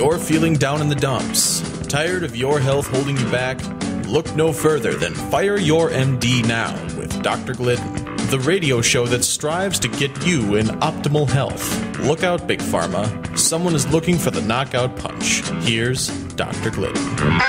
you're feeling down in the dumps, tired of your health holding you back, look no further than Fire Your MD Now with Dr. Glidden, the radio show that strives to get you in optimal health. Look out, Big Pharma. Someone is looking for the knockout punch. Here's Dr. Glidden.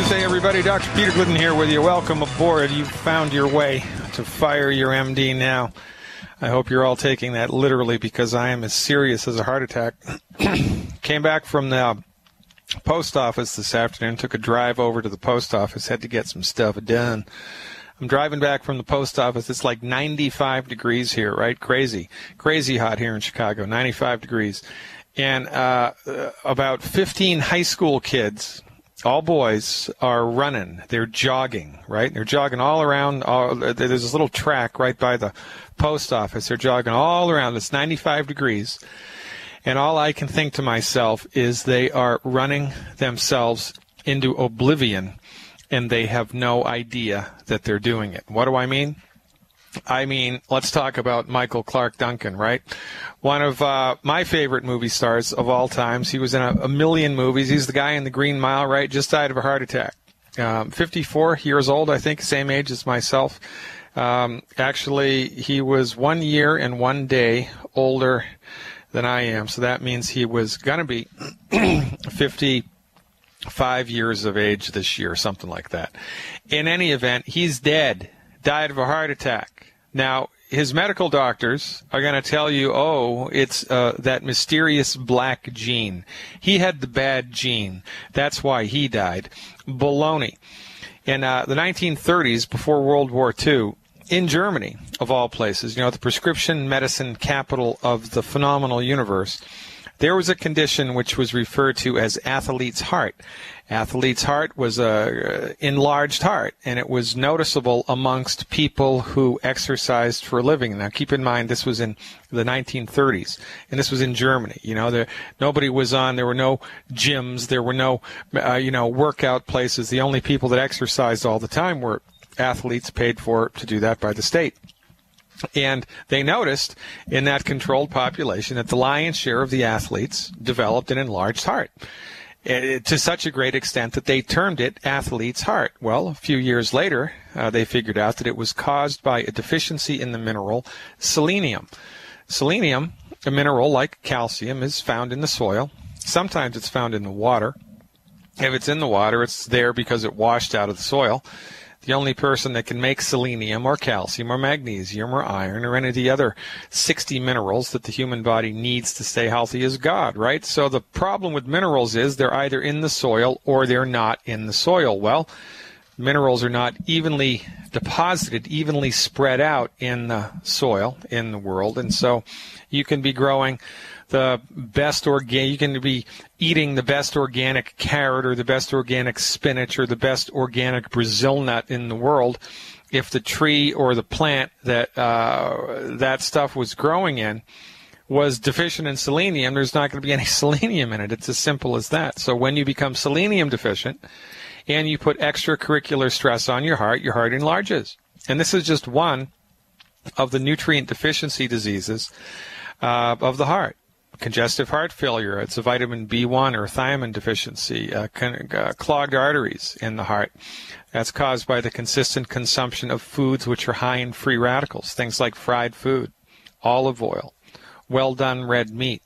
Hey everybody, Dr. Peter Glidden here with you. Welcome aboard. You've found your way to Fire Your MD Now. I hope you're all taking that literally because I am as serious as a heart attack. Came back from the post office this afternoon, took a drive over to the post office, had to get some stuff done. I'm driving back from the post office. It's like 95 degrees here, right? Crazy hot here in Chicago, 95 degrees. And about 15 high school kids, all boys, are running. They're jogging, right? They're jogging all around. There's this little track right by the post office. They're jogging all around. It's 95 degrees. And all I can think to myself is they are running themselves into oblivion, and they have no idea that they're doing it. What do I mean? I mean, let's talk about Michael Clarke Duncan, right? One of my favorite movie stars of all times. He was in a million movies. He's the guy in The Green Mile, right? Just died of a heart attack. 54 years old, I think, same age as myself. Actually, he was 1 year and 1 day older than I am, so that means he was going to be 55 years of age this year, something like that. In any event, he's dead. Died of a heart attack. Now, his medical doctors are going to tell you, oh, it's that mysterious black gene. He had the bad gene. That's why he died. Baloney. In the 1930s, before World War II, in Germany, of all places, you know, the prescription medicine capital of the phenomenal universe, there was a condition which was referred to as athlete's heart. Athlete's heart was a enlarged heart, and it was noticeable amongst people who exercised for a living. Now, keep in mind, this was in the 1930s, and this was in Germany. You know, nobody was on. There were no gyms. There were no, workout places. The only people that exercised all the time were athletes paid for to do that by the state. And they noticed in that controlled population that the lion's share of the athletes developed an enlarged heart, to such a great extent that they termed it athlete's heart. Well, a few years later, they figured out that it was caused by a deficiency in the mineral selenium. Selenium, a mineral like calcium, is found in the soil. Sometimes it's found in the water. If it's in the water, it's there because it washed out of the soil. The only person that can make selenium or calcium or magnesium or iron or any of the other 60 minerals that the human body needs to stay healthy is God, right? So the problem with minerals is they're either in the soil or they're not in the soil. Well, minerals are not evenly deposited, evenly spread out in the soil in the world, and so you can be growing the best you can be eating the best organic carrot or the best organic spinach or the best organic Brazil nut in the world. If the tree or the plant that that stuff was growing in was deficient in selenium, there's not going to be any selenium in it. It's as simple as that. So when you become selenium deficient and you put extracurricular stress on your heart enlarges. And this is just one of the nutrient deficiency diseases of the heart. Congestive heart failure, it's a vitamin B1 or thiamine deficiency, clogged arteries in the heart. That's caused by the consistent consumption of foods which are high in free radicals, things like fried food, olive oil, well-done red meat,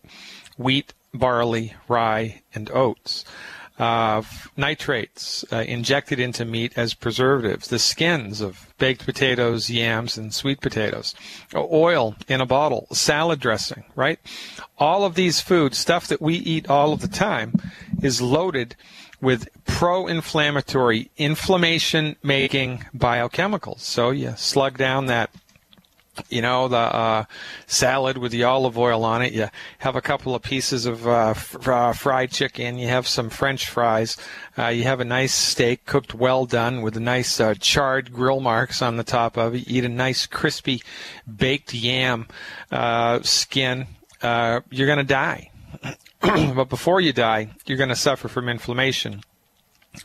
wheat, barley, rye, and oats. Nitrates injected into meat as preservatives, the skins of baked potatoes, yams, and sweet potatoes, oil in a bottle, salad dressing, right? All of these foods, stuff that we eat all of the time, is loaded with pro-inflammatory, inflammation-making biochemicals. So you slug down that, the salad with the olive oil on it. You have a couple of pieces of fried chicken. You have some French fries. You have a nice steak cooked well done with a nice charred grill marks on the top of it. You eat a nice crispy baked yam skin. You're going to die. But before you die, you're going to suffer from inflammation.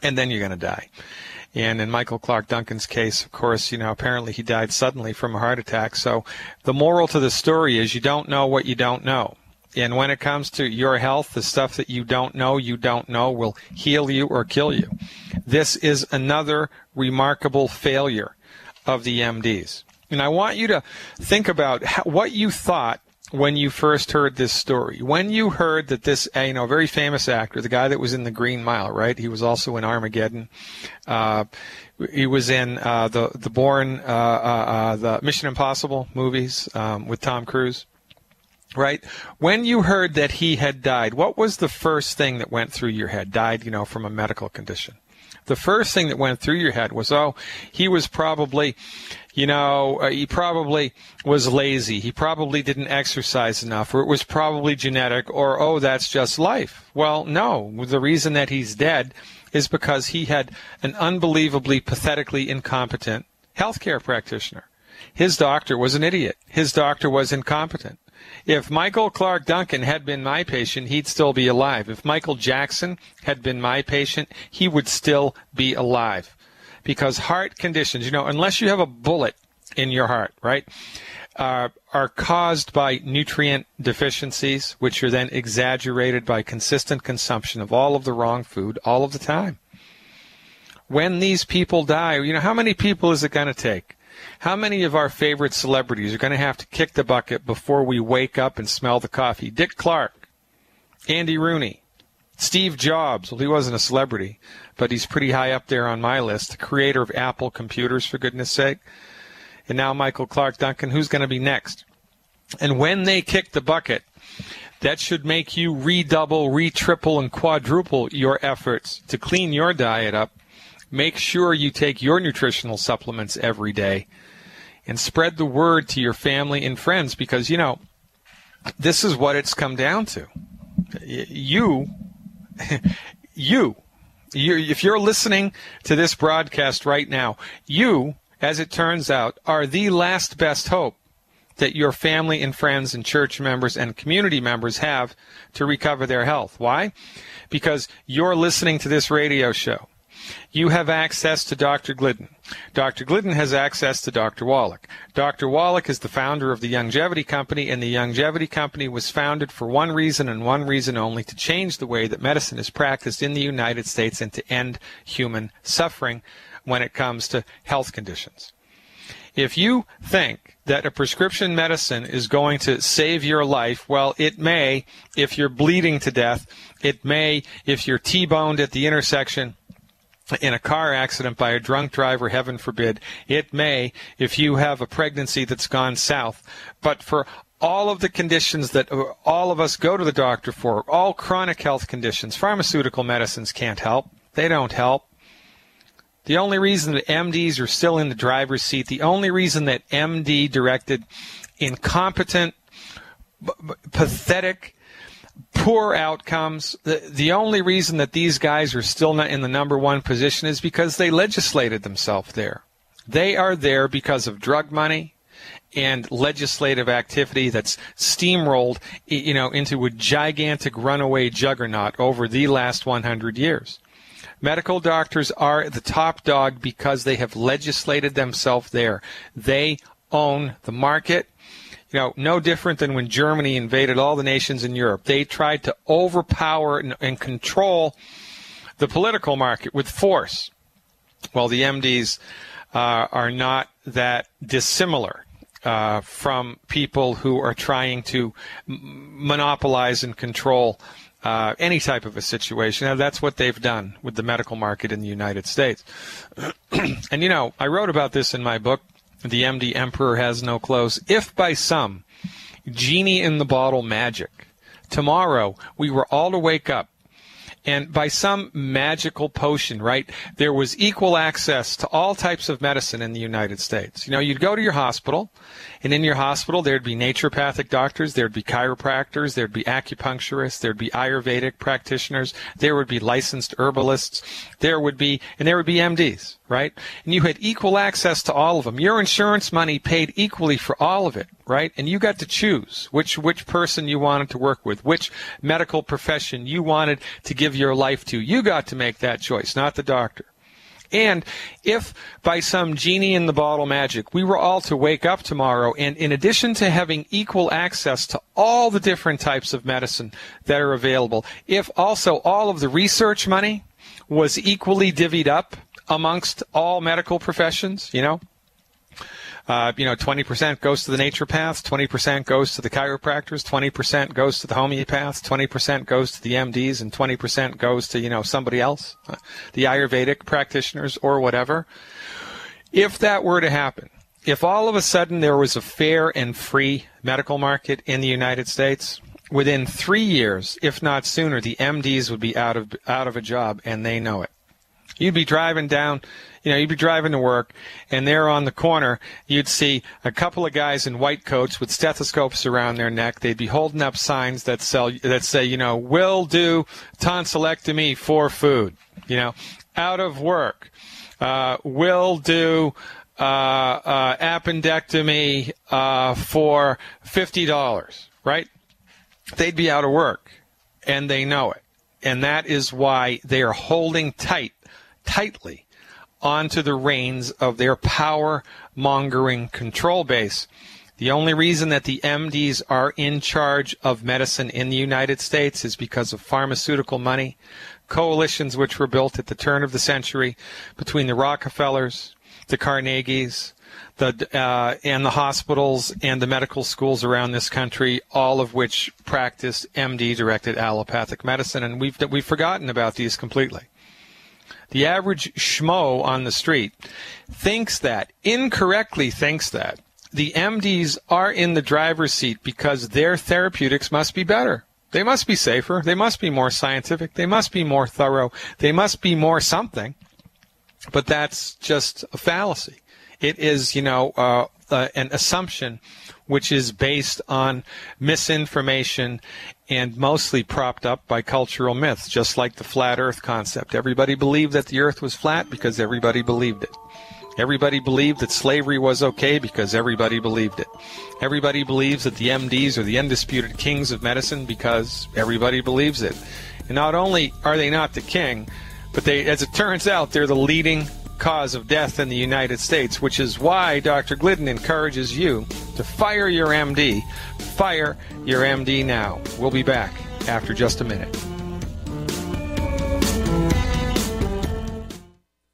and then you're going to die. And in Michael Clarke Duncan's case, of course, apparently he died suddenly from a heart attack. So the moral to the story is you don't know what you don't know. And when it comes to your health, the stuff that you don't know will heal you or kill you. This is another remarkable failure of the MDs. And I want you to think about what you thought when you first heard this story. When you heard that this, very famous actor, the guy that was in The Green Mile, right? He was also in Armageddon. He was in the Mission Impossible movies with Tom Cruise, right? When you heard that he had died, what was the first thing that went through your head? Died, from a medical condition. The first thing that went through your head was, he was probably, he probably was lazy. He probably didn't exercise enough, or it was probably genetic, or, that's just life. Well, no. The reason that he's dead is because he had an unbelievably, pathetically incompetent healthcare practitioner. His doctor was an idiot. His doctor was incompetent. If Michael Clarke Duncan had been my patient, he'd still be alive. If Michael Jackson had been my patient, he would still be alive. Because heart conditions, unless you have a bullet in your heart, right, are caused by nutrient deficiencies, which are then exaggerated by consistent consumption of all of the wrong food all of the time. When these people die, how many people is it going to take? How many of our favorite celebrities are going to have to kick the bucket before we wake up and smell the coffee? Dick Clark, Andy Rooney, Steve Jobs. Well, he wasn't a celebrity, but he's pretty high up there on my list. The creator of Apple computers, for goodness sake. And now Michael Clarke Duncan. Who's going to be next? And when they kick the bucket, that should make you redouble, triple, and quadruple your efforts to clean your diet up. Make sure you take your nutritional supplements every day and spread the word to your family and friends because, this is what it's come down to. If you're listening to this broadcast right now, you, as it turns out, are the last best hope that your family and friends and church members and community members have to recover their health. Why? Because you're listening to this radio show. You have access to Dr. Glidden. Dr. Glidden has access to Dr. Wallach. Dr. Wallach is the founder of the Longevity Company, and the Longevity Company was founded for one reason and one reason only, to change the way that medicine is practiced in the United States and to end human suffering when it comes to health conditions. If you think that a prescription medicine is going to save your life, well, it may if you're bleeding to death. It may if you're T-boned at the intersection in a car accident by a drunk driver, heaven forbid. It may if you have a pregnancy that's gone south. But for all of the conditions that all of us go to the doctor for, all chronic health conditions, pharmaceutical medicines can't help. They don't help. The only reason that MDs are still in the driver's seat, the only reason that MD-directed, incompetent, pathetic, poor outcomes, the only reason that these guys are still not in the number one position is because they legislated themselves there. They are there because of drug money and legislative activity that's steamrolled, into a gigantic runaway juggernaut over the last 100 years. Medical doctors are the top dog because they have legislated themselves there. They own the market. No different than when Germany invaded all the nations in Europe. They tried to overpower and control the political market with force. Well, the MDs are not that dissimilar from people who are trying to monopolize and control any type of a situation. Now, that's what they've done with the medical market in the United States. And, I wrote about this in my book, The MD Emperor Has No Clothes. If by some genie in the bottle magic, tomorrow we were all to wake up, and by some magical potion, right, there was equal access to all types of medicine in the United States. You'd go to your hospital, and in your hospital there'd be naturopathic doctors, there'd be chiropractors, there'd be acupuncturists, there'd be Ayurvedic practitioners, there would be licensed herbalists, there would be MDs, right? And you had equal access to all of them. Your insurance money paid equally for all of it, right? And you got to choose which person you wanted to work with, which medical profession you wanted to give your life to. You got to make that choice, not the doctor. And if by some genie in the bottle magic we were all to wake up tomorrow and in addition to having equal access to all the different types of medicine that are available, if also all of the research money was equally divvied up amongst all medical professions, 20% goes to the naturopaths, 20% goes to the chiropractors, 20% goes to the homeopaths, 20% goes to the MDs, and 20% goes to, somebody else, the Ayurvedic practitioners or whatever. If that were to happen, if all of a sudden there was a fair and free medical market in the United States, within 3 years, if not sooner, the MDs would be out of a job, and they know it. You'd be driving down, you'd be driving to work, and there on the corner, you'd see a couple of guys in white coats with stethoscopes around their neck. They'd be holding up signs that say, will do tonsillectomy for food, out of work, will do appendectomy for $50, right? They'd be out of work, and they know it. And that is why they are holding tightly onto the reins of their power-mongering control base. The only reason that the MDs are in charge of medicine in the United States is because of pharmaceutical money, coalitions which were built at the turn of the century between the Rockefellers, the Carnegies, and the hospitals and the medical schools around this country, all of which practice MD-directed allopathic medicine, and we've forgotten about these completely. The average schmo on the street incorrectly thinks that the MDs are in the driver's seat because their therapeutics must be better. They must be safer. They must be more scientific. They must be more thorough. They must be more something. But that's just a fallacy. It is, an assumption which is based on misinformation and mostly propped up by cultural myths, just like the flat earth concept. Everybody believed that the earth was flat because everybody believed it. Everybody believed that slavery was okay because everybody believed it. Everybody believes that the MDs are the undisputed kings of medicine because everybody believes it. And not only are they not the king, but they, as it turns out, they're the leading cause of death in the United States, which is why Dr. Glidden encourages you to fire your MD. Fire your MD now. We'll be back after just a minute.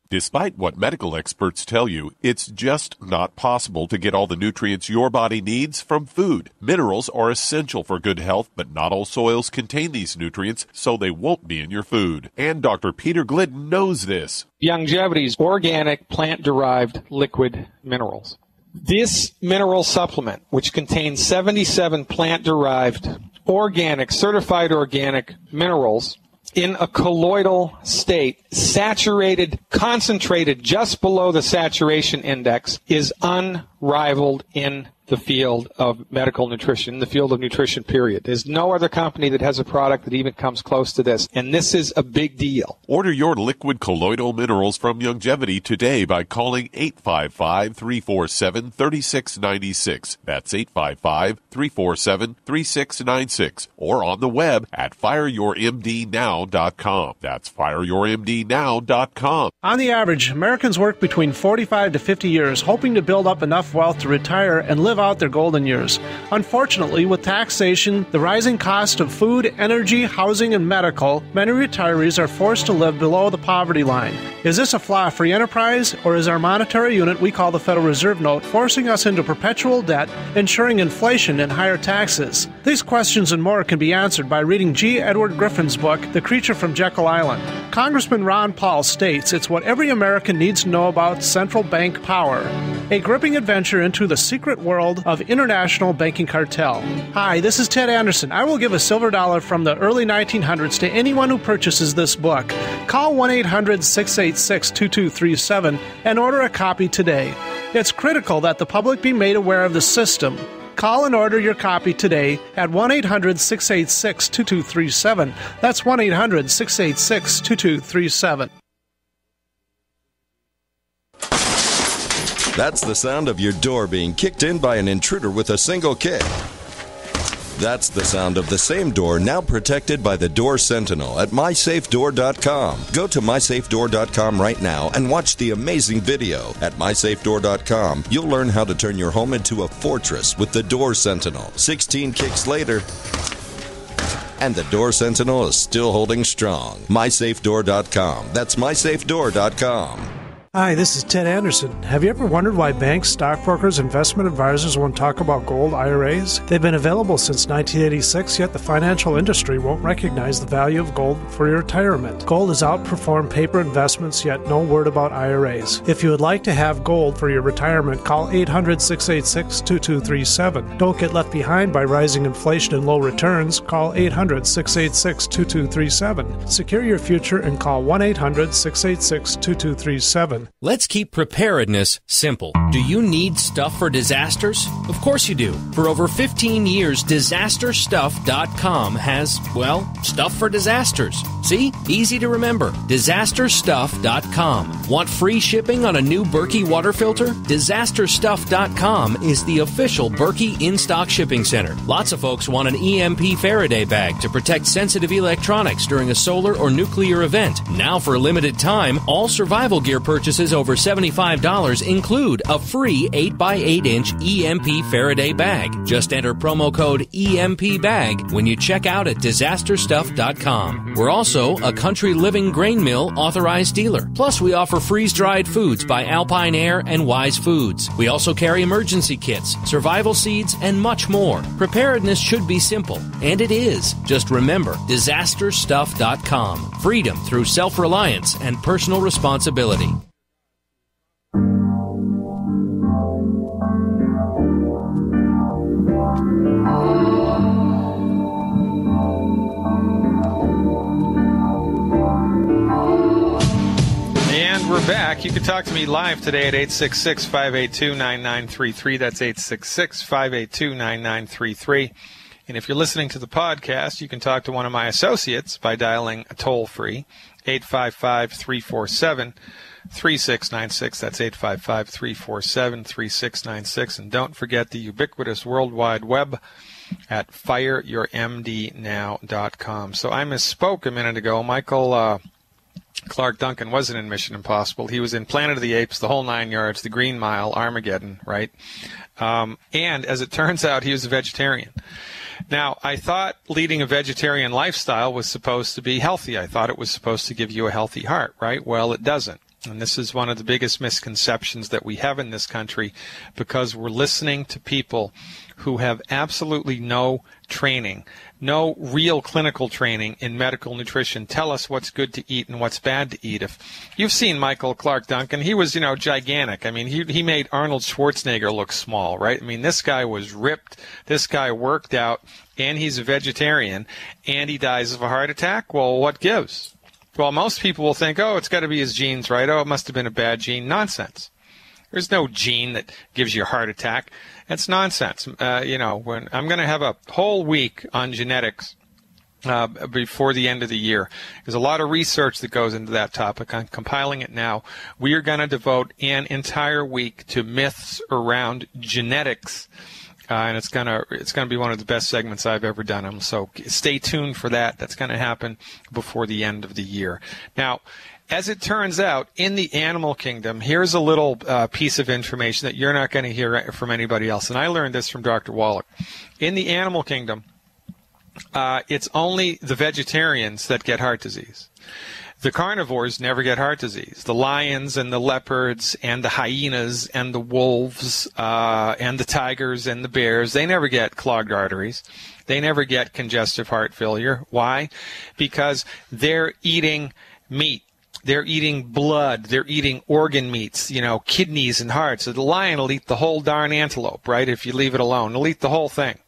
Despite what medical experts tell you, it's just not possible to get all the nutrients your body needs from food. Minerals are essential for good health, but not all soils contain these nutrients, so they won't be in your food. And Dr. Peter Glidden knows this. Longevity's organic plant-derived liquid minerals. This mineral supplement, which contains 77 plant-derived organic, certified organic minerals, in a colloidal state, saturated, concentrated just below the saturation index, is unrivaled in the field of medical nutrition, in the field of nutrition, period. There's no other company that has a product that even comes close to this, and this is a big deal. Order your liquid colloidal minerals from Longevity today by calling 855-347-3696. That's 855-347-3696. Or on the web at fireyourmdnow.com. That's fireyourmdnow.com. On the average, Americans work between 45 to 50 years hoping to build up enough wealth to retire and live out their golden years. Unfortunately, with taxation, the rising cost of food, energy, housing, and medical, many retirees are forced to live below the poverty line. Is this a flaw free enterprise, or is our monetary unit we call the Federal Reserve Note forcing us into perpetual debt, ensuring inflation and higher taxes? These questions and more can be answered by reading G. Edward Griffin's book, The Creature from Jekyll Island. Congressman Ron Paul states it's what every American needs to know about central bank power. A gripping adventure into the secret world of international banking cartel. Hi, this is Ted Anderson. I will give a silver dollar from the early 1900s to anyone who purchases this book. Call 1-800-686-2237 and order a copy today. It's critical that the public be made aware of the system. Call and order your copy today at 1-800-686-2237. That's 1-800-686-2237. That's the sound of your door being kicked in by an intruder with a single kick. That's the sound of the same door now protected by the Door Sentinel at mysafedoor.com. Go to mysafedoor.com right now and watch the amazing video. At mysafedoor.com, you'll learn how to turn your home into a fortress with the Door Sentinel. 16 kicks later, and the Door Sentinel is still holding strong. mysafedoor.com. That's mysafedoor.com. Hi, this is Ted Anderson. Have you ever wondered why banks, stockbrokers, investment advisors won't talk about gold IRAs? They've been available since 1986, yet the financial industry won't recognize the value of gold for your retirement. Gold has outperformed paper investments, yet no word about IRAs. If you would like to have gold for your retirement, call 800-686-2237. Don't get left behind by rising inflation and low returns. Call 800-686-2237. Secure your future and call 1-800-686-2237. Let's keep preparedness simple. Do you need stuff for disasters? Of course you do. For over 15 years, disasterstuff.com has, well, stuff for disasters. See? Easy to remember. Disasterstuff.com. Want free shipping on a new Berkey water filter? Disasterstuff.com is the official Berkey in-stock shipping center. Lots of folks want an EMP Faraday bag to protect sensitive electronics during a solar or nuclear event. Now for a limited time, all survival gear purchases over $75 include a free 8x8-inch EMP Faraday bag. Just enter promo code EMPBAG when you check out at disasterstuff.com. We're also a Country Living Grain Mill authorized dealer. Plus, we offer freeze-dried foods by Alpine Air and Wise Foods. We also carry emergency kits, survival seeds, and much more. Preparedness should be simple, and it is. Just remember, disasterstuff.com. Freedom through self-reliance and personal responsibility. We're back. You can talk to me live today at 866-582-9933. That's 866-582-9933. And if you're listening to the podcast, you can talk to one of my associates by dialing a toll-free 855-347-3696. That's 855-347-3696. And don't forget the ubiquitous World Wide Web at fireyourmdnow.com. So I misspoke a minute ago. Michael Clarke Duncan wasn't in Mission Impossible. He was in Planet of the Apes, the whole 9 yards, the Green Mile, Armageddon, right? And as it turns out, he was a vegetarian. Now, I thought leading a vegetarian lifestyle was supposed to be healthy. I thought it was supposed to give you a healthy heart, right? Well, it doesn't. And this is one of the biggest misconceptions that we have in this country, because we're listening to people who have absolutely no training, no real clinical training in medical nutrition, tell us what's good to eat and what's bad to eat. If you've seen Michael Clarke Duncan, he was, gigantic. I mean, he made Arnold Schwarzenegger look small, right? I mean, this guy was ripped. This guy worked out, and he's a vegetarian, and he dies of a heart attack. Well, what gives? Well, most people will think, oh, it's got to be his genes, right? Oh, it must have been a bad gene. Nonsense. There's no gene that gives you a heart attack. That's nonsense. When I'm going to have a whole week on genetics before the end of the year. There's a lot of research that goes into that topic. I'm compiling it now. We are going to devote an entire week to myths around genetics. And it's gonna be one of the best segments I've ever done. So stay tuned for that. That's going to happen before the end of the year. Now, as it turns out, in the animal kingdom, here's a little piece of information that you're not going to hear from anybody else. And I learned this from Dr. Wallach. In the animal kingdom, it's only the vegetarians that get heart disease. The carnivores never get heart disease. The lions and the leopards and the hyenas and the wolves and the tigers and the bears, they never get clogged arteries. They never get congestive heart failure. Why? Because they're eating meat. They're eating blood. They're eating organ meats, kidneys and hearts. So the lion will eat the whole darn antelope, right, if you leave it alone. He'll eat the whole thing.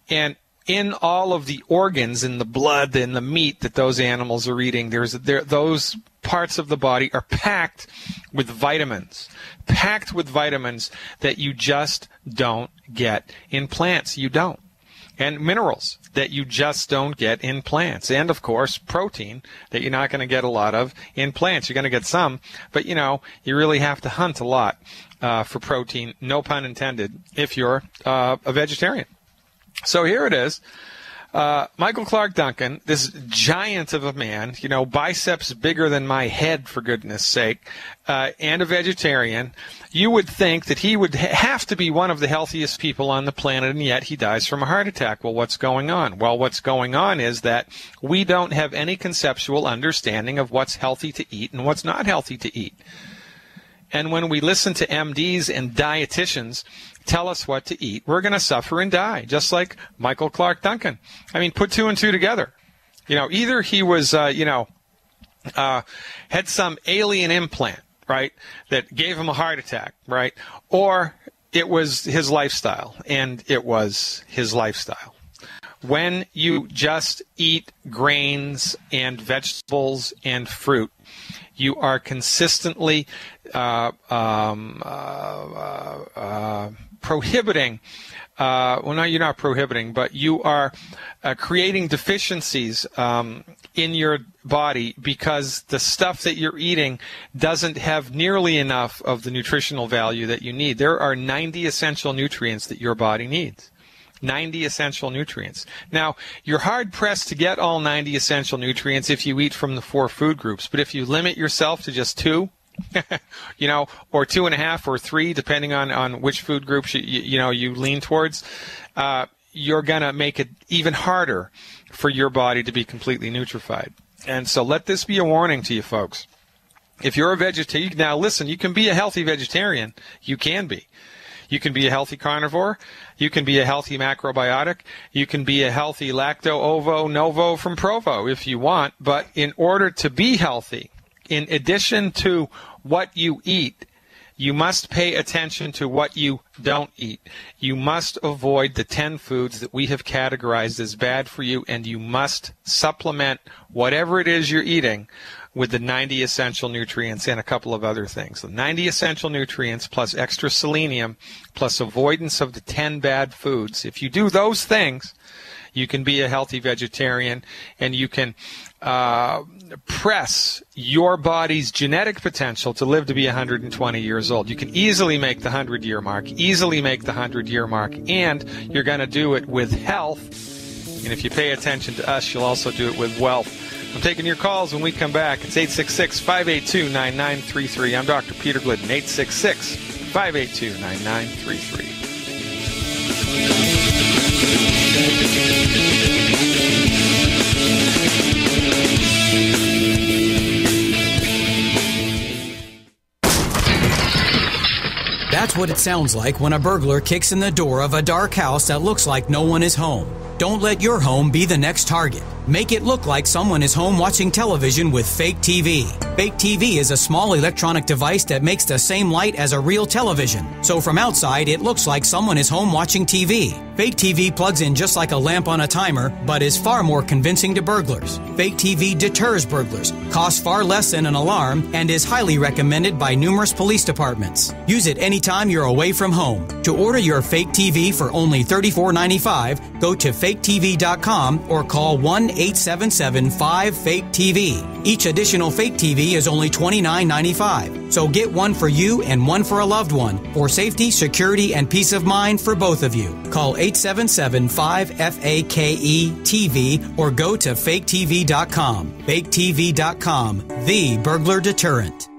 And in all of the organs, in the blood, and the meat that those animals are eating, those parts of the body are packed with vitamins that you just don't get in plants. You don't. and minerals that you just don't get in plants. And, of course, protein that you're not going to get a lot of in plants. You're going to get some, but, you really have to hunt a lot for protein, no pun intended, if you're a vegetarian. So here it is. Michael Clarke Duncan, this giant of a man, biceps bigger than my head, for goodness sake, and a vegetarian. You would think that he would have to be one of the healthiest people on the planet, and yet he dies from a heart attack. Well, what's going on? Well, what's going on is that we don't have any conceptual understanding of what's healthy to eat and what's not healthy to eat. And when we listen to MDs and dietitians tell us what to eat, we're going to suffer and die, just like Michael Clarke Duncan. I mean, put two and two together. Either he was, had some alien implant, right, that gave him a heart attack, right, or it was his lifestyle, and it was his lifestyle. When you just eat grains and vegetables and fruit, you are consistently prohibiting, well, no, you're not prohibiting, but you are creating deficiencies in your body because the stuff that you're eating doesn't have nearly enough of the nutritional value that you need. There are 90 essential nutrients that your body needs. 90 essential nutrients. Now, you're hard-pressed to get all 90 essential nutrients if you eat from the 4 food groups, but if you limit yourself to just 2, or 2.5 or 3, depending on which food groups you lean towards, you're going to make it even harder for your body to be completely nutrified. And so let this be a warning to you folks. If you're a vegetarian, now listen, you can be a healthy vegetarian. You can be. You can be a healthy carnivore. You can be a healthy macrobiotic. You can be a healthy lacto-ovo-novo from Provo if you want. But in order to be healthy, in addition to what you eat, you must pay attention to what you don't eat. You must avoid the 10 foods that we have categorized as bad for you, and you must supplement whatever it is you're eating with the 90 essential nutrients and a couple of other things. The 90 essential nutrients plus extra selenium plus avoidance of the 10 bad foods. If you do those things, you can be a healthy vegetarian, and you can press your body's genetic potential to live to be 120 years old. You can easily make the 100-year mark, and you're going to do it with health. And if you pay attention to us, you'll also do it with wealth. I'm taking your calls when we come back. It's 866-582-9933. I'm Dr. Peter Glidden, 866-582-9933. That's what it sounds like when a burglar kicks in the door of a dark house that looks like no one is home. Don't let your home be the next target. Make it look like someone is home watching television with fake TV. Fake TV is a small electronic device that makes the same light as a real television. So from outside, it looks like someone is home watching TV. Fake TV plugs in just like a lamp on a timer, but is far more convincing to burglars. Fake TV deters burglars, costs far less than an alarm, and is highly recommended by numerous police departments. Use it anytime you're away from home. To order your fake TV for only $34.95, go to faketv.com or call 1-877-5-FAKE-TV. Each additional fake TV is only $29.95. So get one for you and one for a loved one, for safety, security, and peace of mind for both of you. Call 877-5-FAKE-TV or go to faketv.com. Faketv.com, the burglar deterrent.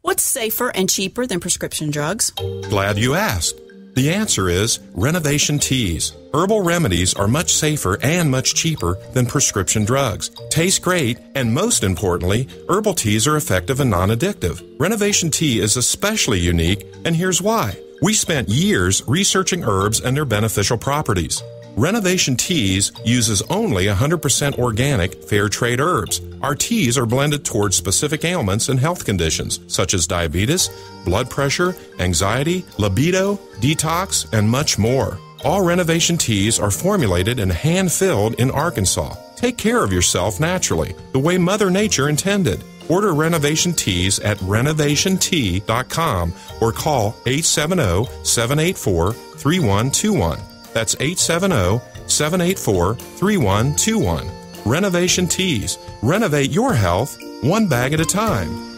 What's safer and cheaper than prescription drugs? Glad you asked. The answer is Renovation Teas. Herbal remedies are much safer and much cheaper than prescription drugs. Taste great, and most importantly, herbal teas are effective and non-addictive. Renovation Tea is especially unique, and here's why. We spent years researching herbs and their beneficial properties. Renovation Teas uses only 100% organic, fair trade herbs. Our teas are blended towards specific ailments and health conditions, such as diabetes, blood pressure, anxiety, libido, detox, and much more. All Renovation Teas are formulated and hand-filled in Arkansas. Take care of yourself naturally, the way Mother Nature intended. Order Renovation Teas at renovationtea.com or call 870-784-3121. That's 870-784-3121. Renovation Teas. Renovate your health one bag at a time.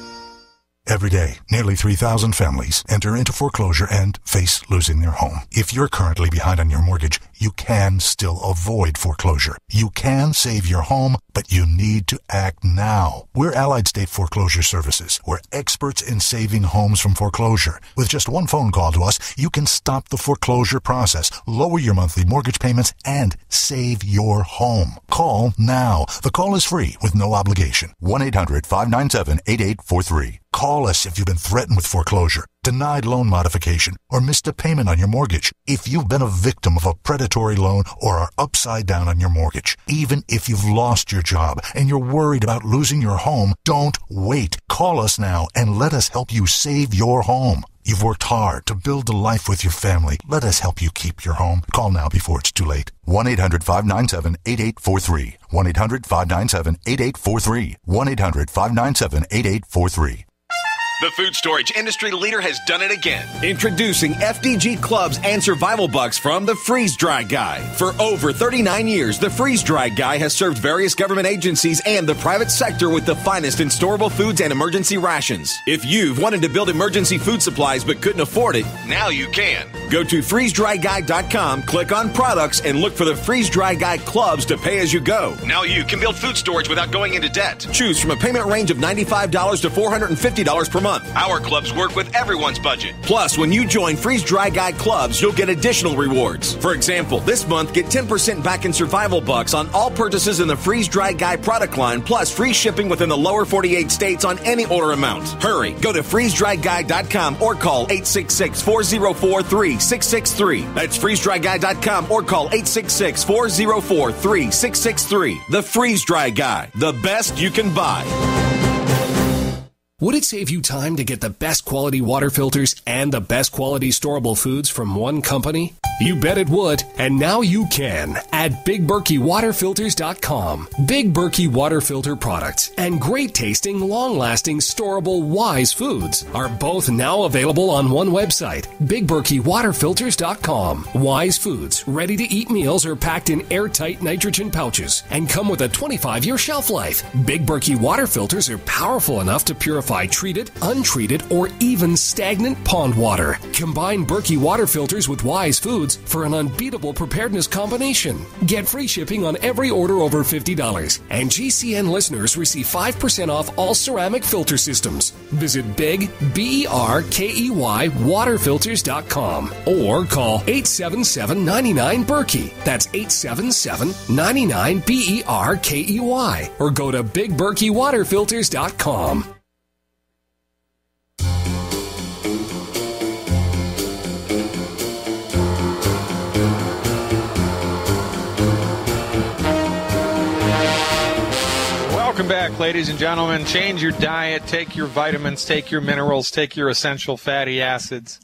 Every day, nearly 3,000 families enter into foreclosure and face losing their home. If you're currently behind on your mortgage, you can still avoid foreclosure. You can save your home, but you need to act now. We're Allied State Foreclosure Services. We're experts in saving homes from foreclosure. With just one phone call to us, you can stop the foreclosure process, lower your monthly mortgage payments, and save your home. Call now. The call is free with no obligation. 1-800-597-8843. Call us if you've been threatened with foreclosure, denied loan modification, or missed a payment on your mortgage. If you've been a victim of a predatory loan or are upside down on your mortgage, even if you've lost your job and you're worried about losing your home, don't wait. Call us now and let us help you save your home. You've worked hard to build a life with your family. Let us help you keep your home. Call now before it's too late. 1-800-597-8843. 1-800-597-8843. 1-800-597-8843. The food storage industry leader has done it again. Introducing FDG Clubs and Survival Bucks from the Freeze Dry Guy. For over 39 years, the Freeze Dry Guy has served various government agencies and the private sector with the finest in storable foods and emergency rations. If you've wanted to build emergency food supplies but couldn't afford it, now you can. Go to freezedryguy.com, click on products, and look for the Freeze Dry Guy Clubs to pay as you go. Now you can build food storage without going into debt. Choose from a payment range of $95 to $450 per month. Our clubs work with everyone's budget. Plus, when you join Freeze Dry Guy Clubs, you'll get additional rewards. For example, this month, get 10% back in Survival Bucks on all purchases in the Freeze Dry Guy product line, plus free shipping within the lower 48 states on any order amount. Hurry, go to freezedryguy.com or call 866-404-3663. That's freezedryguy.com or call 866-404-3663. The Freeze Dry Guy, the best you can buy. Would it save you time to get the best quality water filters and the best quality storable foods from one company? You bet it would, and now you can at BigBerkeyWaterFilters.com. Big Berkey water filter products and great tasting, long-lasting, storable Wise foods are both now available on one website, BigBerkeyWaterFilters.com. Wise foods, ready-to-eat meals are packed in airtight nitrogen pouches and come with a 25-year shelf life. Big Berkey water filters are powerful enough to purify treated, untreated, or even stagnant pond water. Combine Berkey water filters with Wise foods for an unbeatable preparedness combination. Get free shipping on every order over $50, and GCN listeners receive 5% off all ceramic filter systems. Visit BigBerkey waterfilters.com or call 877-99-BERKEY. That's 877-99-BERKEY, or go to BigBerkeyWaterFilters.com. Welcome back, ladies and gentlemen. Change your diet, take your vitamins, take your minerals, take your essential fatty acids,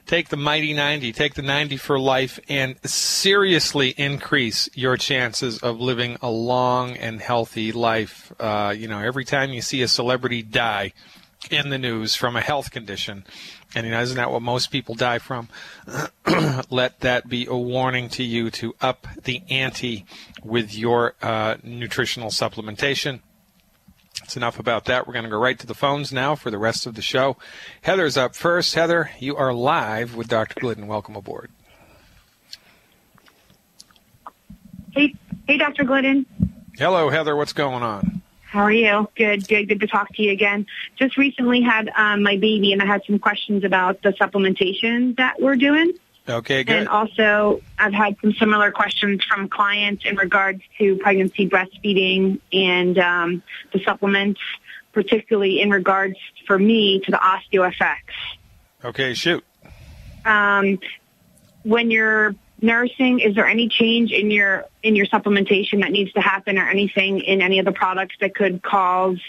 take the Mighty 90, take the 90 for life, and seriously increase your chances of living a long and healthy life. Every time you see a celebrity die in the news from a health condition, and isn't that what most people die from? Let that be a warning to you to up the ante with your nutritional supplementation. That's enough about that. We're going to go right to the phones now for the rest of the show. Heather's up first. Heather, you are live with Dr. Glidden. Welcome aboard. Hey, Dr. Glidden. Hello, Heather. What's going on? How are you? Good to talk to you again. Just recently had my baby, and I had some questions about the supplementation that we're doing. Okay, good. And also, I've had some similar questions from clients in regards to pregnancy, breastfeeding, and the supplements, particularly in regards, for me, to the osteo effects. Okay, shoot. When you're nursing, is there any change in your supplementation that needs to happen, or anything in any of the products that could cause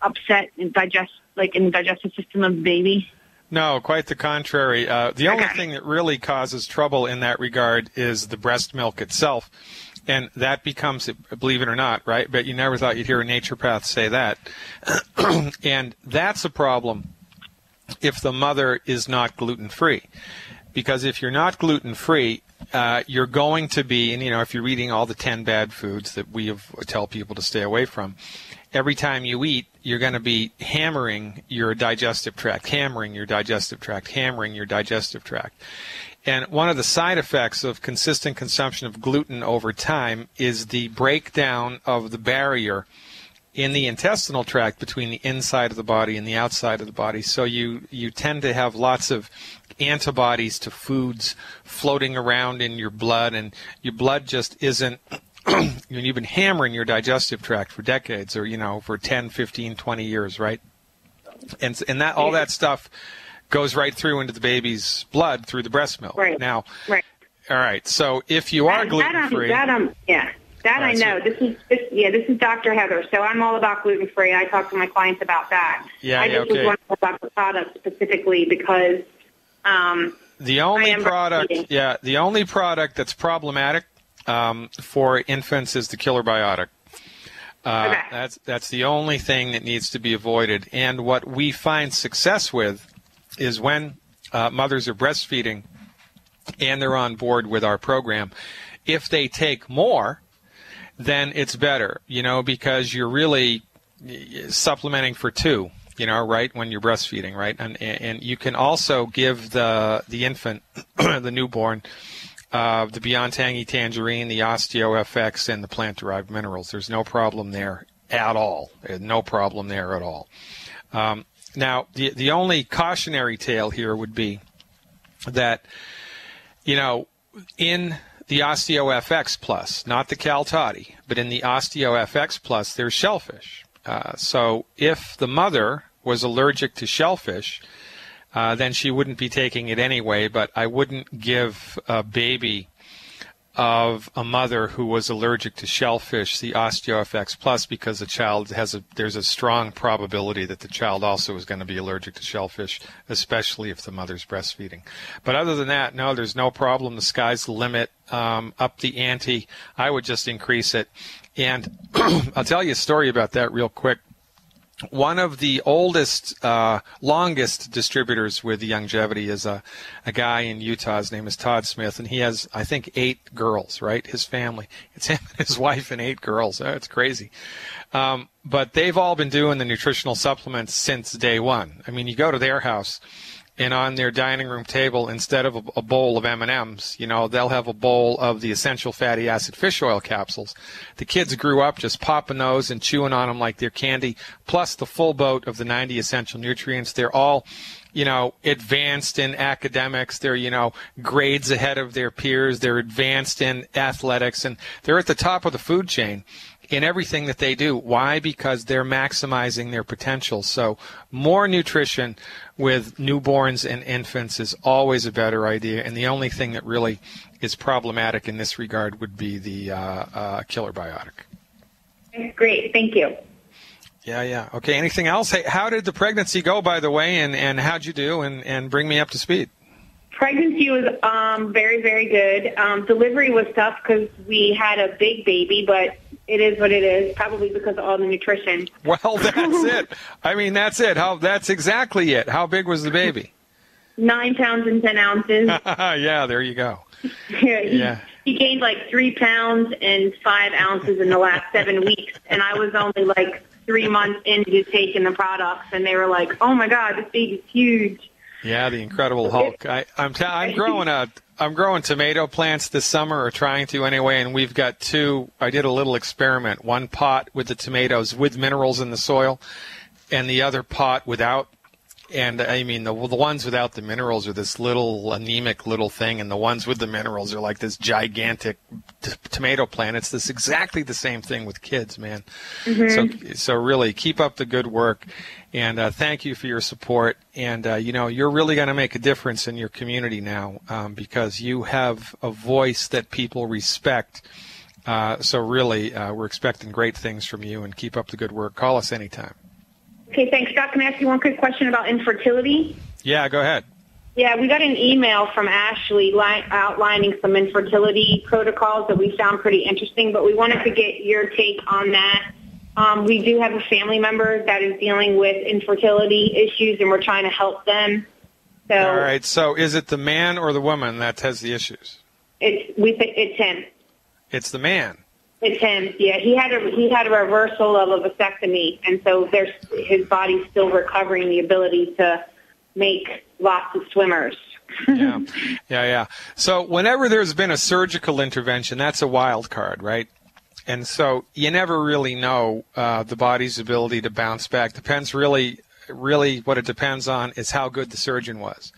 upset in the digestive system of the baby? No, quite the contrary. The only thing that really causes trouble in that regard is the breast milk itself. And that becomes, believe it or not, right? But you never thought you'd hear a naturopath say that. And that's a problem if the mother is not gluten-free. Because if you're not gluten-free, you're going to be, and if you're eating all the 10 bad foods that we tell people to stay away from, every time you eat, you're going to be hammering your digestive tract, hammering your digestive tract, hammering your digestive tract. And one of the side effects of consistent consumption of gluten over time is the breakdown of the barrier in the intestinal tract between the inside of the body and the outside of the body. So you tend to have lots of antibodies to foods floating around in your blood, and your blood just isn't you've been hammering your digestive tract for decades, or for 10, 15, 20 years, right? And that all that stuff goes right through into the baby's blood through the breast milk. Right. Now, right. All right. So if you are gluten-free, That I know. This is Dr. Heather. So I'm all about gluten-free. I talk to my clients about that. I just was wondering about the product specifically because the only product that's problematic for infants is the killer biotic. That's the only thing that needs to be avoided. And what we find success with is when mothers are breastfeeding and they're on board with our program, if they take more, then it's better, because you're really supplementing for two, right, when you're breastfeeding, right? And you can also give the infant, the newborn, the Beyond Tangy Tangerine, the Osteo-FX, and the plant-derived minerals. There's no problem there at all. No problem there at all. Now, the only cautionary tale here would be that, in the Osteo-FX Plus, not the Cal Toddy, but in the Osteo-FX Plus, there's shellfish. So if the mother was allergic to shellfish, then she wouldn't be taking it anyway, but I wouldn't give a baby of a mother who was allergic to shellfish the Osteo-FX Plus, because the child there's a strong probability that the child also is going to be allergic to shellfish, especially if the mother's breastfeeding. But other than that, no, there's no problem. The sky's the limit. Up the ante, I would just increase it. And I'll tell you a story about that real quick. One of the oldest, longest distributors with longevity is a guy in Utah. His name is Todd Smith, and he has, I think, 8 girls, right? His family. It's him and his wife and 8 girls. Oh, it's crazy. But they've all been doing the nutritional supplements since day one. I mean, you go to their house, and on their dining room table, instead of a bowl of M&Ms, they'll have a bowl of the essential fatty acid fish oil capsules. The kids grew up just popping those and chewing on them like they're candy, plus the full boat of the 90 essential nutrients. They're all, advanced in academics. They're, grades ahead of their peers. They're advanced in athletics, and they're at the top of the food chain in everything that they do. Why? Because they're maximizing their potential. So more nutrition with newborns and infants is always a better idea, and the only thing that really is problematic in this regard would be the killer biotic. Great, thank you. Yeah. Okay, anything else? Hey, how did the pregnancy go, by the way, and how'd you do, and bring me up to speed? Pregnancy was very, very good. Delivery was tough because we had a big baby, but it is what it is, probably because of all the nutrition. Well, that's it. I mean, that's it. That's exactly it. How big was the baby? 9 pounds and 10 ounces. Yeah, there you go. He gained like 3 pounds and 5 ounces in the last 7 weeks, and I was only like 3 months into taking the products, and they were like, "Oh my God, this baby's huge." Yeah, the Incredible Hulk. I'm growing tomato plants this summer, or trying to anyway, and we've got 2. I did a little experiment. One pot with the tomatoes with minerals in the soil, and the other pot without. And I mean, the ones without the minerals are this little anemic little thing, and the ones with the minerals are like this gigantic tomato plant. It's exactly the same thing with kids, man. Mm-hmm. So really, keep up the good work, and thank you for your support. And you're really going to make a difference in your community now, because you have a voice that people respect. So really, we're expecting great things from you, and keep up the good work. Call us anytime. Okay, thanks. Doc, can I ask you one quick question about infertility? Yeah, go ahead. Yeah, we got an email from Ashley outlining some infertility protocols that we found pretty interesting, but we wanted to get your take on that. We do have a family member that is dealing with infertility issues, and we're trying to help them. So, all right, so is it the man or the woman that has the issues? It's him. It's the man. It's him. Yeah, he had a reversal of a vasectomy, and so his body's still recovering the ability to make lots of swimmers. Yeah. So whenever there's been a surgical intervention, that's a wild card, right? And so you never really know the body's ability to bounce back. Depends really what it depends on is how good the surgeon was.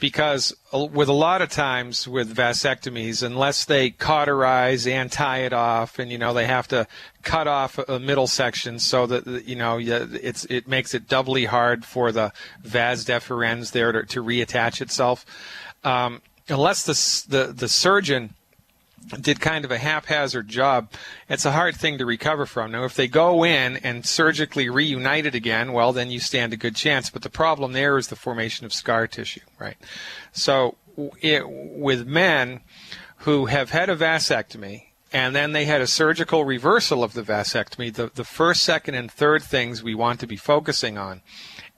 Because with a lot of times with vasectomies, unless they cauterize and tie it off, and they have to cut off a middle section so that it makes it doubly hard for the vas deferens there to reattach itself. Unless the surgeon did kind of a haphazard job, it's a hard thing to recover from. Now, if they go in and surgically reunite it again, well, then you stand a good chance. But the problem there is the formation of scar tissue, right? So with men who have had a vasectomy and then they had a surgical reversal of the vasectomy, the first, second, and third things we want to be focusing on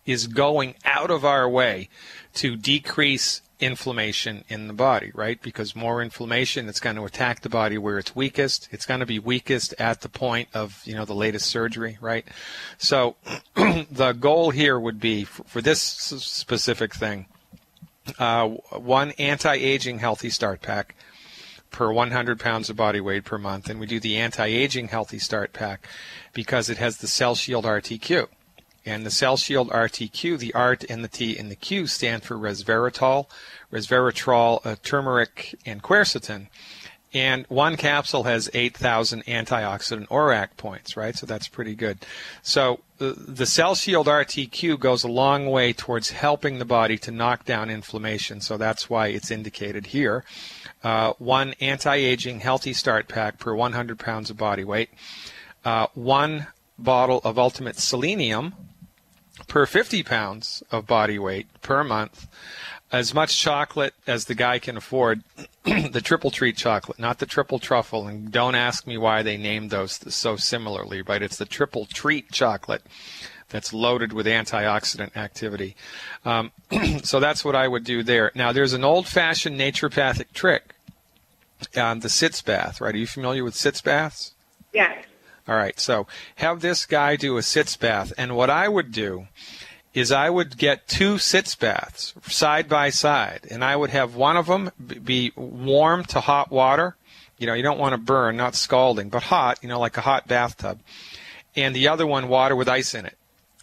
is going out of our way to decrease inflammation in the body, right? Because more inflammation, it's going to attack the body where it's weakest. It's going to be weakest at the point of, the latest surgery, right? So the goal here would be for this specific thing, one anti-aging healthy start pack per 100 pounds of body weight per month. And we do the anti-aging healthy start pack because it has the Cell Shield RTQ. And the Cell Shield RTQ, the ART and the T and the Q stand for resveratrol, turmeric, and quercetin. And one capsule has 8,000 antioxidant ORAC points, right? So that's pretty good. So the Cell Shield RTQ goes a long way towards helping the body to knock down inflammation. So that's why it's indicated here. One anti-aging healthy start pack per 100 pounds of body weight. One bottle of Ultimate Selenium per 50 pounds of body weight per month, as much chocolate as the guy can afford, the triple treat chocolate, not the triple truffle, and don't ask me why they named those so similarly, but it's the triple treat chocolate that's loaded with antioxidant activity. So that's what I would do there. Now, there's an old-fashioned naturopathic trick on the sitz bath, right? Are you familiar with sitz baths? Yes. All right, so have this guy do a sitz bath, and what I would do is I would get two sitz baths side by side, and I would have one of them be warm to hot water. You don't want to burn, not scalding, but hot, like a hot bathtub, and the other one water with ice in it.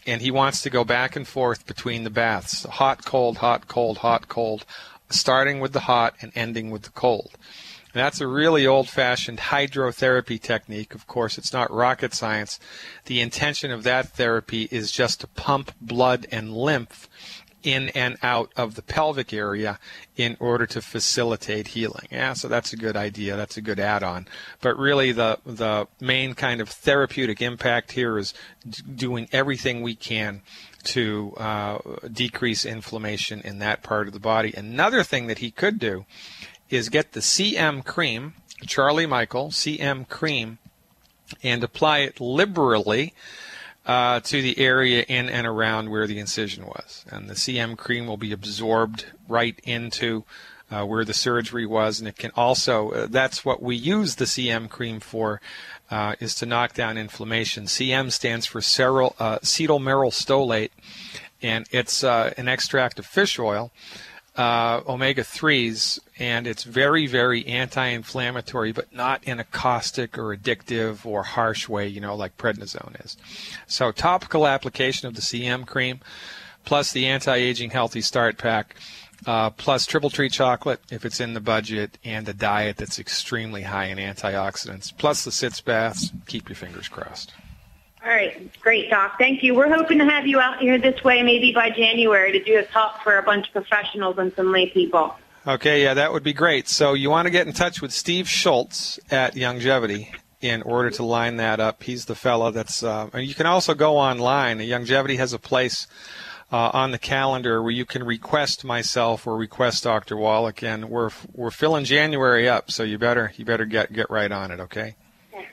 And he wants to go back and forth between the baths, hot, cold, hot, cold, hot, cold, starting with the hot and ending with the cold. And that's a really old-fashioned hydrotherapy technique. Of course, it's not rocket science. The intention of that therapy is just to pump blood and lymph in and out of the pelvic area in order to facilitate healing. Yeah, so that's a good idea. That's a good add-on. But really the main kind of therapeutic impact here is doing everything we can to decrease inflammation in that part of the body. Another thing that he could do is get the CM cream, Charlie Michael, CM cream, and apply it liberally to the area in and around where the incision was. And the CM cream will be absorbed right into where the surgery was. And it can also, that's what we use the CM cream for, is to knock down inflammation. CM stands for acetylmerylstolate, and it's an extract of fish oil. Omega-3s, and it's very, very anti-inflammatory, but not in a caustic or addictive or harsh way, like prednisone is. So topical application of the CM cream, plus the anti-aging healthy start pack, plus triple treat chocolate if it's in the budget, and a diet that's extremely high in antioxidants, plus the sitz baths. Keep your fingers crossed. All right. Great, Doc. Thank you. We're hoping to have you out here this way maybe by January to do a talk for a bunch of professionals and some lay people. Okay, yeah, that would be great. So you want to get in touch with Steve Schultz at Longevity in order to line that up. He's the fellow that's and you can also go online. Longevity has a place on the calendar where you can request myself or request Dr. Wallach, and we're filling January up, so you better get right on it, okay?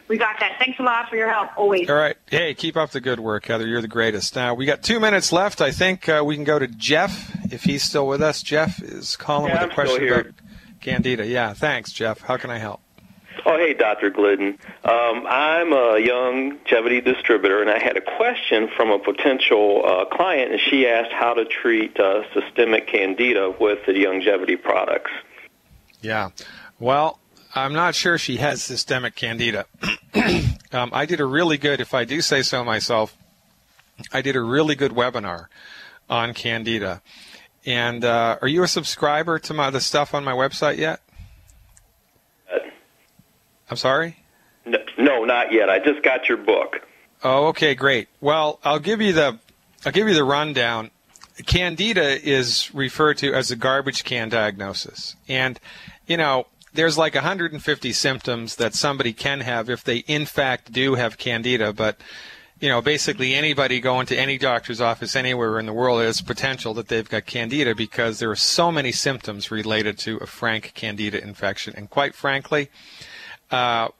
We got that. Thanks a lot for your help, always. All right. Hey, keep up the good work, Heather. You're the greatest. Now, we got 2 minutes left. I think we can go to Jeff, if he's still with us. Jeff is calling with a question about Candida, yeah. Thanks, Jeff. How can I help? Oh, hey, Dr. Glidden. I'm a longevity distributor, and I had a question from a potential client, and she asked how to treat systemic candida with the longevity products. Yeah. Well, I'm not sure she has systemic candida. I did a really good, if I do say so myself, I did a really good webinar on candida. And are you a subscriber to the stuff on my website yet? I'm sorry? No, not yet. I just got your book. Oh, okay, great. Well, I'll give you the rundown. Candida is referred to as a garbage can diagnosis. And, you know, there's like 150 symptoms that somebody can have if they in fact do have candida, but you know, basically anybody going to any doctor's office anywhere in the world has potential that they've got candida because there are so many symptoms related to a frank candida infection. And quite frankly, it's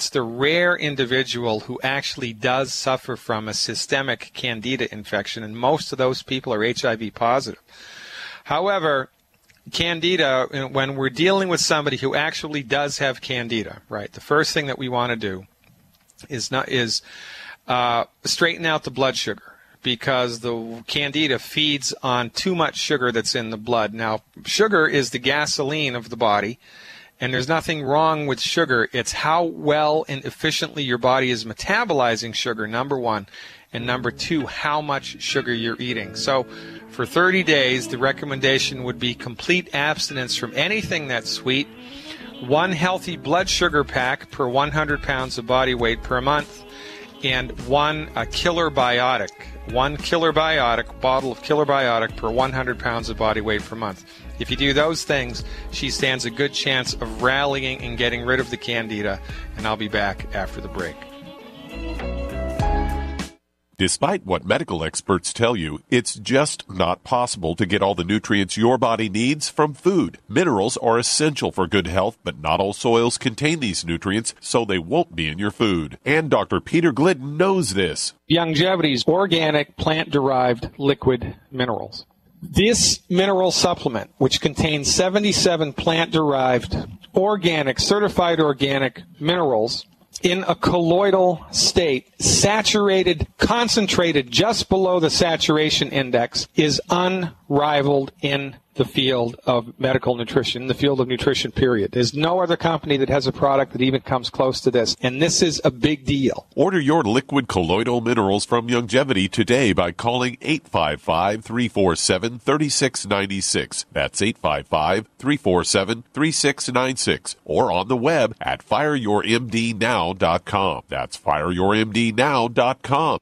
the rare individual who actually does suffer from a systemic candida infection, and most of those people are HIV positive. However, candida, when we're dealing with somebody who actually does have candida, right, the first thing that we want to do is straighten out the blood sugar, because the candida feeds on too much sugar that's in the blood. Now, sugar is the gasoline of the body, and there's nothing wrong with sugar. It's how well and efficiently your body is metabolizing sugar, number one, and number two, how much sugar you're eating. So for 30 days, the recommendation would be complete abstinence from anything that's sweet, one healthy blood sugar pack per 100 pounds of body weight per month, and one killer biotic bottle of killer biotic per 100 pounds of body weight per month. If you do those things, she stands a good chance of rallying and getting rid of the candida, and I'll be back after the break. Despite what medical experts tell you, it's just not possible to get all the nutrients your body needs from food. Minerals are essential for good health, but not all soils contain these nutrients, so they won't be in your food. And Dr. Peter Glidden knows this. Longevity's organic plant-derived liquid minerals. This mineral supplement, which contains 77 plant-derived organic, certified organic minerals, in a colloidal state, saturated, concentrated just below the saturation index, is unrivaled in the field of medical nutrition, in the field of nutrition, period. There's no other company that has a product that even comes close to this, and this is a big deal. Order your liquid colloidal minerals from Longevity today by calling 855-347-3696. That's 855-347-3696. Or on the web at fireyourmdnow.com. That's fireyourmdnow.com.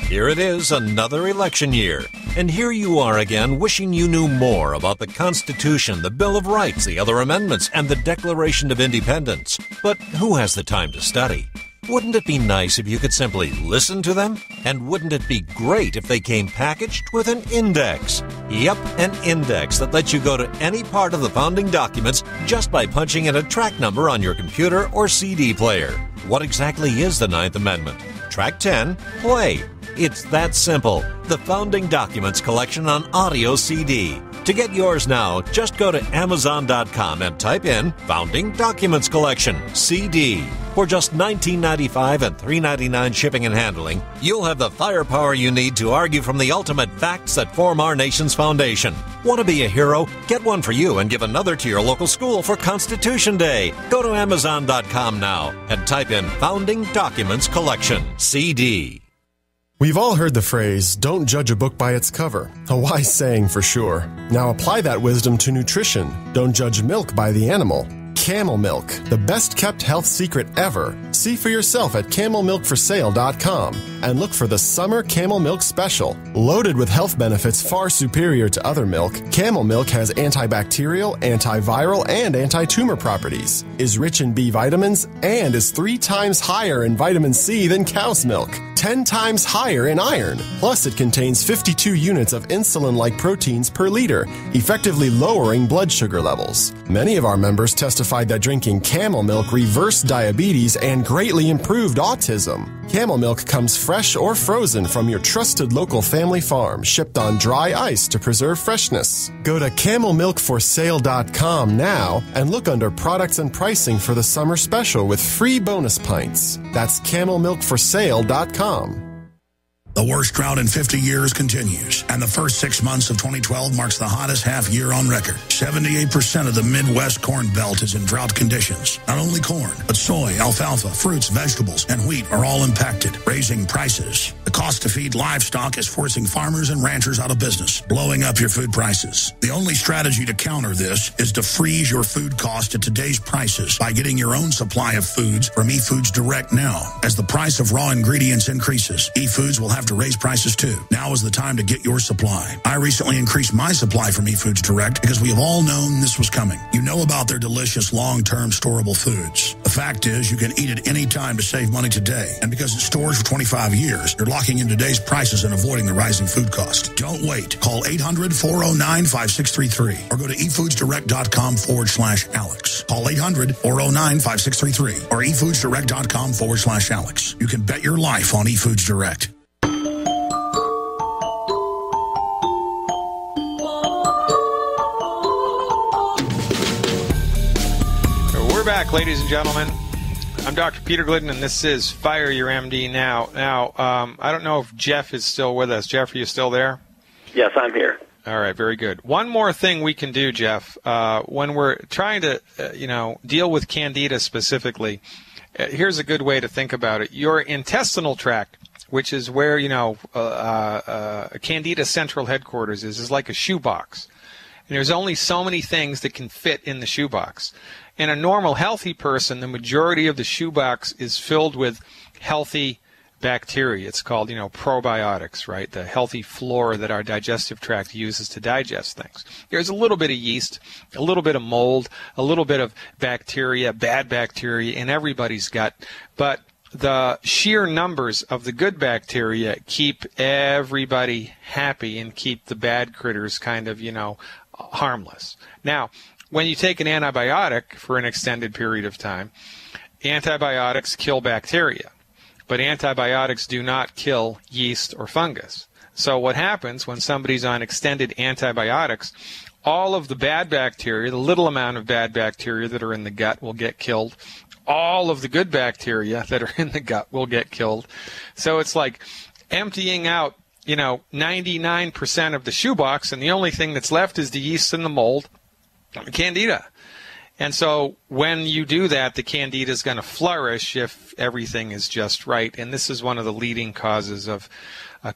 Here it is, another election year. And here you are again, wishing you knew more about the Constitution, the Bill of Rights, the other amendments, and the Declaration of Independence. But who has the time to study? Wouldn't it be nice if you could simply listen to them? And wouldn't it be great if they came packaged with an index? Yep, an index that lets you go to any part of the founding documents just by punching in a track number on your computer or CD player. What exactly is the Ninth Amendment? Track 10, play. It's that simple. The Founding Documents Collection on audio CD. To get yours now, just go to Amazon.com and type in Founding Documents Collection, CD. For just $19.95 and $3.99 shipping and handling, you'll have the firepower you need to argue from the ultimate facts that form our nation's foundation. Want to be a hero? Get one for you and give another to your local school for Constitution Day. Go to Amazon.com now and type in Founding Documents Collection, CD. We've all heard the phrase, don't judge a book by its cover. A wise saying for sure. Now apply that wisdom to nutrition. Don't judge milk by the animal. Camel milk, the best-kept health secret ever. See for yourself at camelmilkforsale.com and look for the Summer Camel Milk Special. Loaded with health benefits far superior to other milk, camel milk has antibacterial, antiviral, and anti-tumor properties, is rich in B vitamins, and is 3 times higher in vitamin C than cow's milk. 10 times higher in iron. Plus, it contains 52 units of insulin-like proteins per liter, effectively lowering blood sugar levels. Many of our members testified that drinking camel milk reversed diabetes and greatly improved autism. Camel milk comes fresh or frozen from your trusted local family farm, shipped on dry ice to preserve freshness. Go to camelmilkforsale.com now and look under products and pricing for the summer special with free bonus pints. That's camelmilkforsale.com. The worst drought in 50 years continues, and the first 6 months of 2012 marks the hottest half year on record. 78% of the Midwest Corn Belt is in drought conditions. Not only corn, but soy, alfalfa, fruits, vegetables, and wheat are all impacted, raising prices. The cost to feed livestock is forcing farmers and ranchers out of business, blowing up your food prices. The only strategy to counter this is to freeze your food cost at today's prices by getting your own supply of foods from eFoods Direct now. As the price of raw ingredients increases, eFoods will have to raise prices too. Now is the time to get your supply. I recently increased my supply from eFoods Direct because we have all known this was coming. You know about their delicious long-term storable foods. The fact is you can eat it any time to save money today. And because it stores for 25 years, you're locking in today's prices and avoiding the rising food cost. Don't wait. Call 800-409-5633 or go to efoodsdirect.com/Alex. Call 800-409-5633 or efoodsdirect.com/Alex. You can bet your life on eFoods Direct. Back, ladies and gentlemen. I'm Dr. Peter Glidden, and this is Fire Your MD Now. Now, I don't know if Jeff is still with us. Jeff, are you still there? Yes, I'm here. All right, very good. One more thing we can do, Jeff, when we're trying to, deal with candida specifically, here's a good way to think about it. Your intestinal tract, which is where, candida central headquarters is like a shoebox. And there's only so many things that can fit in the shoebox. In a normal, healthy person, the majority of the shoebox is filled with healthy bacteria. It's called, probiotics, right? The healthy flora that our digestive tract uses to digest things. There's a little bit of yeast, a little bit of mold, a little bit of bacteria, bad bacteria in everybody's gut. But the sheer numbers of the good bacteria keep everybody happy and keep the bad critters kind of, harmless. Now, when you take an antibiotic for an extended period of time, antibiotics kill bacteria, but antibiotics do not kill yeast or fungus. So what happens when somebody's on extended antibiotics, all of the bad bacteria, the little amount of bad bacteria that are in the gut will get killed. All of the good bacteria that are in the gut will get killed. So it's like emptying out, 99% of the shoebox, and the only thing that's left is the yeast and the mold, candida. And so when you do that, the candida is going to flourish if everything is just right. And this is one of the leading causes of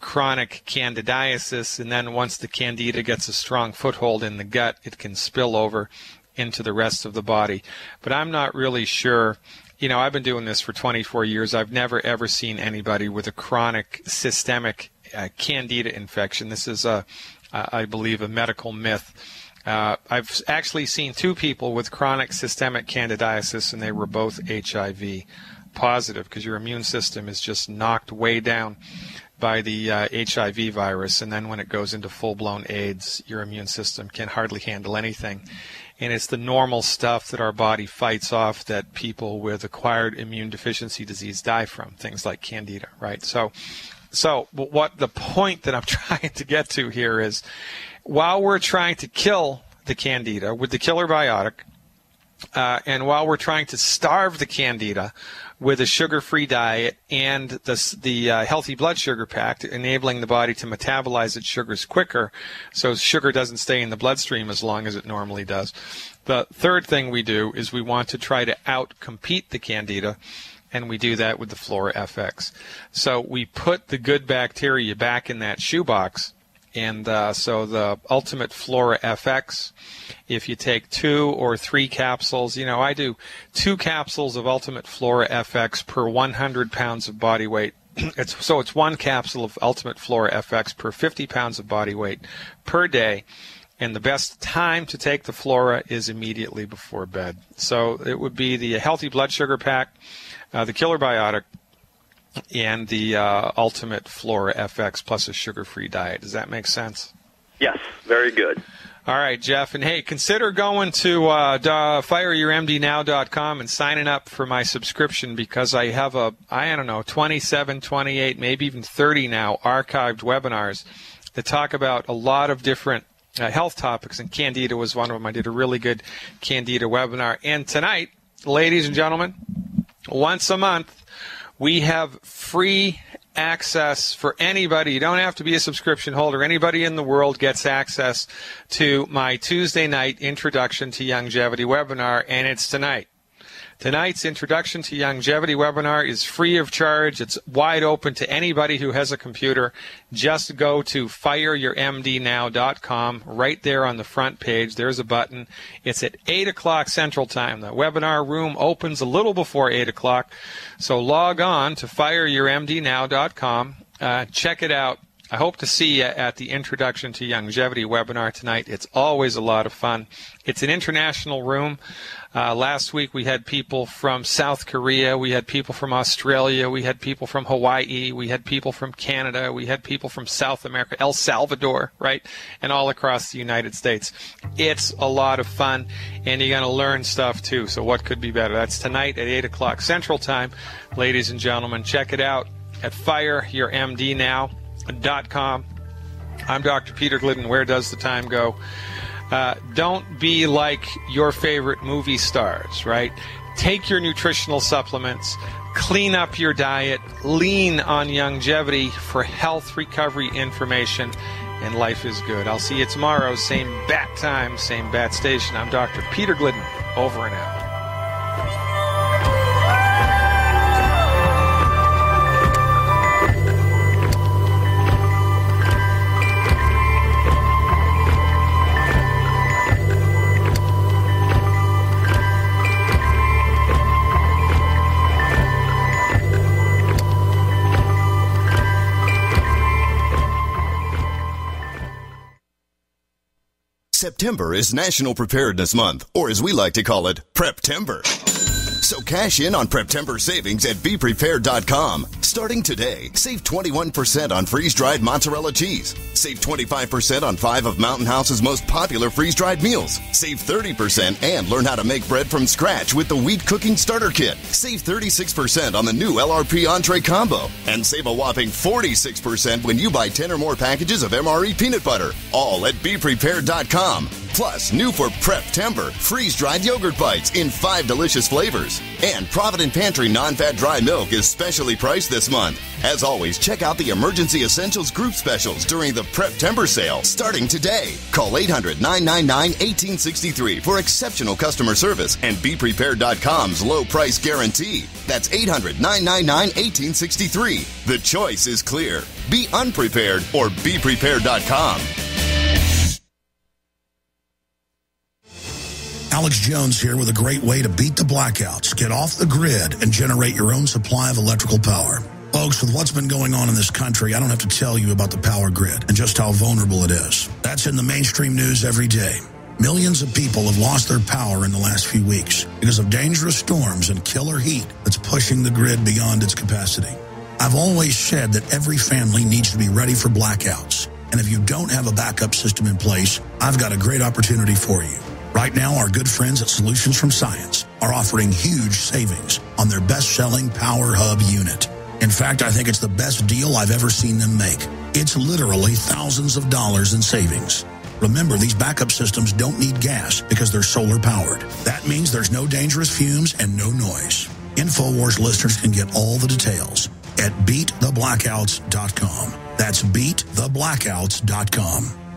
chronic candidiasis. And then once the candida gets a strong foothold in the gut, it can spill over into the rest of the body. But I'm not really sure. I've been doing this for 24 years. I've never, ever seen anybody with a chronic systemic candida infection. This is, I believe, a medical myth. I've actually seen two people with chronic systemic candidiasis, and they were both HIV positive because your immune system is just knocked way down by the HIV virus, and then when it goes into full-blown AIDS, your immune system can hardly handle anything. And it's the normal stuff that our body fights off that people with acquired immune deficiency disease die from, things like candida, right? So what the point that I'm trying to get to here is, while we're trying to kill the candida with the killer biotic, and while we're trying to starve the candida with a sugar-free diet and the healthy blood sugar pack, enabling the body to metabolize its sugars quicker so sugar doesn't stay in the bloodstream as long as it normally does. The third thing we do is we want to try to out-compete the candida, and we do that with the Flora FX. So we put the good bacteria back in that shoebox. And so the Ultimate Flora FX, if you take 2 or 3 capsules, I do 2 capsules of Ultimate Flora FX per 100 pounds of body weight. It's 1 capsule of Ultimate Flora FX per 50 pounds of body weight per day. And the best time to take the Flora is immediately before bed. So it would be the Healthy Blood Sugar Pack, the Killer Biotic, and the Ultimate Flora FX plus a sugar-free diet. Does that make sense? Yes, very good. All right, Jeff. And, hey, consider going to fireyourmdnow.com and signing up for my subscription, because I have 27, 28, maybe even 30 now archived webinars that talk about a lot of different health topics, and Candida was one of them. I did a really good Candida webinar. And tonight, ladies and gentlemen, once a month, we have free access for anybody. You don't have to be a subscription holder. Anybody in the world gets access to my Tuesday night Introduction to Longevity webinar, and it's tonight. Tonight's Introduction to Longevity webinar is free of charge. It's wide open to anybody who has a computer. Just go to fireyourmdnow.com. Right there on the front page, there's a button. It's at 8 o'clock Central Time. The webinar room opens a little before 8 o'clock. So log on to fireyourmdnow.com. Check it out. I hope to see you at the Introduction to Longevity webinar tonight. It's always a lot of fun. It's an international room. Last week we had people from South Korea, we had people from Australia, we had people from Hawaii, we had people from Canada, we had people from South America, El Salvador, right, and all across the United States. It's a lot of fun, and you're going to learn stuff too, so what could be better? That's tonight at 8 o'clock Central Time. Ladies and gentlemen, check it out at fireyourmdnow.com. I'm Dr. Peter Glidden. Where does the time go? Don't be like your favorite movie stars, right? Take your nutritional supplements, clean up your diet, lean on longevity for health recovery information, and life is good. I'll see you tomorrow, same bat time, same bat station. I'm Dr. Peter Glidden, over and out. September is National Preparedness Month, or as we like to call it, Prep-tember. So cash in on Prep-tember savings at BePrepared.com. Starting today, save 21% on freeze-dried mozzarella cheese. Save 25% on 5 of Mountain House's most popular freeze-dried meals. Save 30% and learn how to make bread from scratch with the Wheat Cooking Starter Kit. Save 36% on the new LRP Entree Combo. And save a whopping 46% when you buy 10 or more packages of MRE peanut butter. All at BePrepared.com. Plus, new for Prep-tember, freeze-dried yogurt bites in 5 delicious flavors. And Provident Pantry non-fat dry milk is specially priced this month. As always, check out the Emergency Essentials group specials during the Prep-tember sale starting today. Call 800-999-1863 for exceptional customer service and BePrepared.com's low price guarantee. That's 800-999-1863. The choice is clear. Be unprepared or BePrepared.com. Alex Jones here with a great way to beat the blackouts, get off the grid, and generate your own supply of electrical power. Folks, with what's been going on in this country, I don't have to tell you about the power grid and just how vulnerable it is. That's in the mainstream news every day. Millions of people have lost their power in the last few weeks because of dangerous storms and killer heat that's pushing the grid beyond its capacity. I've always said that every family needs to be ready for blackouts. And if you don't have a backup system in place, I've got a great opportunity for you. Right now, our good friends at Solutions from Science are offering huge savings on their best-selling Power Hub unit. In fact, I think it's the best deal I've ever seen them make. It's literally thousands of dollars in savings. Remember, these backup systems don't need gas because they're solar-powered. That means there's no dangerous fumes and no noise. InfoWars listeners can get all the details at BeatTheBlackouts.com. That's BeatTheBlackouts.com.